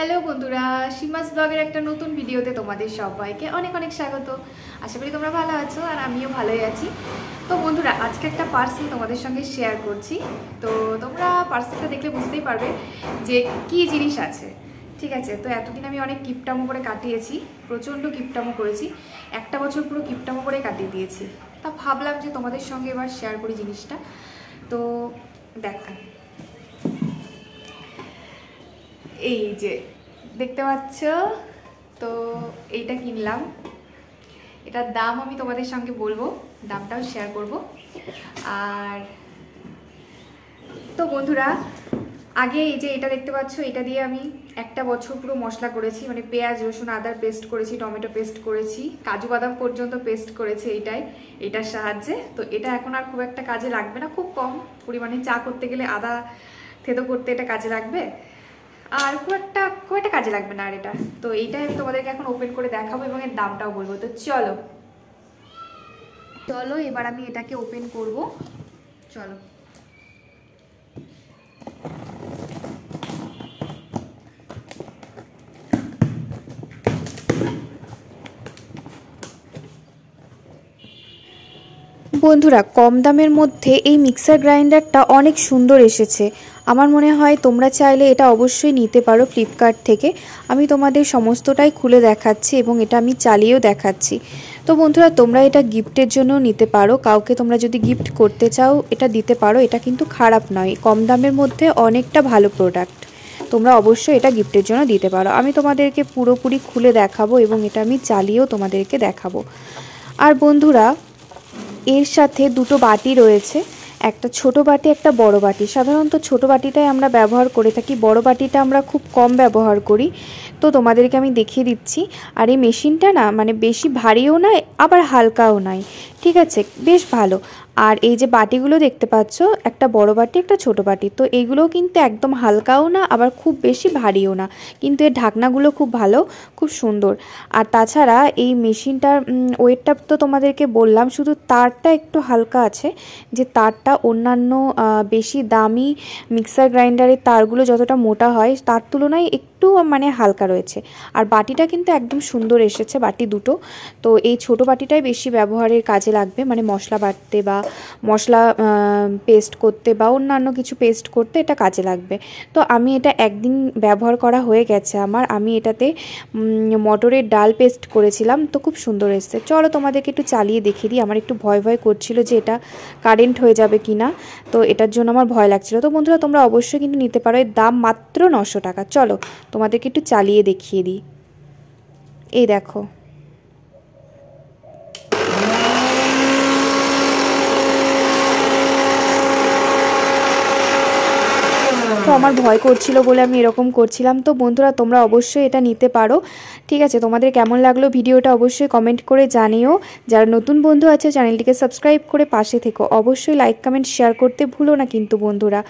Hello বন্ধুরা, সীমাস ব্লগের একটা নতুন ভিডিওতে তোমাদের সবাইকে অনেক অনেক স্বাগত। আশা করি তোমরা ভালো আছো আর আমিও ভালোই আছি। তো বন্ধুরা, আজকে একটা পার্সেল তোমাদের সঙ্গে শেয়ার করছি। তো তোমরা পার্সেলটা দেখলে বুঝতেই পারবে যে কি জিনিস আছে। ঠিক আছে, তো এতদিন আমি অনেক কিপটামো করে কাটিয়েছি, প্রচণ্ড কিপটামো করেছি, একটা বছর পুরো কিপটামো করে কাটিয়ে দিয়েছি। তা ভাবলাম যে তোমাদের সঙ্গে এবার শেয়ার করি জিনিসটা। তো দেখো, এই যে দেখতে পাচ্ছ, তো এইটা কিনলাম। এটার দাম আমি তোমাদের সঙ্গে বলবো, দামটাও শেয়ার করব। আর তো বন্ধুরা, আগে এই যে এটা দেখতে পাচ্ছ, এটা দিয়ে আমি একটা বছর পুরো মশলা করেছি, মানে পেঁয়াজ রসুন আদার পেস্ট করেছি, টমেটো পেস্ট করেছি, কাজু বাদাম পর্যন্ত পেস্ট করেছি এটার সাহায্যে। তো এটা এখন আর খুব একটা কাজে লাগবে না, খুব কম পরিমাণে চা করতে গেলে আদা থেতো করতে এটা কাজে লাগবে, আর খুব একটা কাজে লাগবে না আর এটা। তো এইটাই আমি তোমাদেরকে এখন ওপেন করে দেখাবো এবং এর দামটাও বলবো। তো চলো এবার আমি এটাকে ওপেন করব। চলো, বন্ধুরা, কম দামের মধ্যে এই মিক্সার গ্রাইন্ডারটা অনেক সুন্দর এসেছে। আমার মনে হয় তোমরা চাইলে এটা অবশ্যই নিতে পারো ফ্লিপকার্ট থেকে। আমি তোমাদের সমস্তটাই খুলে দেখাচ্ছি এবং এটা আমি চালিয়েও দেখাচ্ছি। তো বন্ধুরা, তোমরা এটা গিফটের জন্য নিতে পারো, কাউকে তোমরা যদি গিফট করতে চাও এটা দিতে পারো। এটা কিন্তু খারাপ নয়, কম দামের মধ্যে অনেকটা ভালো প্রোডাক্ট। তোমরা অবশ্যই এটা গিফটের জন্য দিতে পারো। আমি তোমাদেরকে পুরোপুরি খুলে দেখাবো এবং এটা আমি চালিয়েও তোমাদেরকে দেখাবো। আর বন্ধুরা, এর সাথে দুটো বাটি রয়েছে, একটা ছোট বাটি একটা বড় বাটি। সাধারণত ছোট বাটিটাই আমরা ব্যবহার করে থাকি, বড় বাটিটা আমরা খুব কম ব্যবহার করি। তো তোমাদেরকে আমি দেখিয়ে দিচ্ছি। আর এই মেশিনটা না, মানে বেশি ভারীও নয় আবার হালকাও নয়, ঠিক আছে, বেশ ভালো। আর এই যে বাটিগুলো দেখতে পাচ্ছ, একটা বড় বাটি একটা ছোট বাটি, তো এইগুলোও কিন্তু একদম হালকাও না আবার খুব বেশি ভারীও না, কিন্তু এর ঢাকনাগুলো খুব ভালো, খুব সুন্দর। আর তাছাড়া এই মেশিনটার ওয়েটটা তো তোমাদেরকে বললাম, শুধু তারটা একটু হালকা আছে, যে তারটা অন্যান্য বেশি দামি মিক্সার গ্রাইন্ডারের তারগুলো যতটা মোটা হয় তার তুলনায় একটু মানে হালকা রয়েছে। আর বাটিটা কিন্তু একদম সুন্দর এসেছে, বাটি দুটো। তো এই ছোট বাটিটাই বেশি ব্যবহারের কাজে লাগবে, মানে মশলা বাটতে বা মশলা পেস্ট করতে বা অন্যান্য কিছু পেস্ট করতে এটা কাজে লাগবে। তো আমি এটা একদিন ব্যবহার করা হয়ে গেছে আমার। আমি এটাতে মটরের ডাল পেস্ট করেছিলাম, তো খুব সুন্দর এসেছে। চলো তোমাদেরকে একটু চালিয়ে দেখিয়ে দিই। আমার একটু ভয় করছিল যে এটা কারেন্ট হয়ে যাবে কি না, তো এটার জন্য আমার ভয় লাগছিল। তো বন্ধুরা, তোমরা অবশ্যই কিন্তু নিতে পারো, এর দাম মাত্র 900 টাকা। চলো তোমাদেরকে একটু চালিয়ে দেখিয়ে দিই। এই দেখো, তো আমার ভয় করছিল বলে আমি এরকম করছিলাম। তো বন্ধুরা, তোমরা অবশ্যই এটা নিতে পারো, ঠিক আছে। তোমাদের কেমন লাগলো ভিডিওটা অবশ্যই কমেন্ট করে জানিও। যারা নতুন বন্ধু আছে চ্যানেলটিকে সাবস্ক্রাইব করে পাশে থেকো, অবশ্যই লাইক কমেন্ট শেয়ার করতে ভুলো না কিন্তু বন্ধুরা।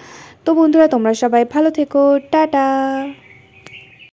তো বন্ধুরা, তোমরা সবাই ভালো থেকো, টাটা।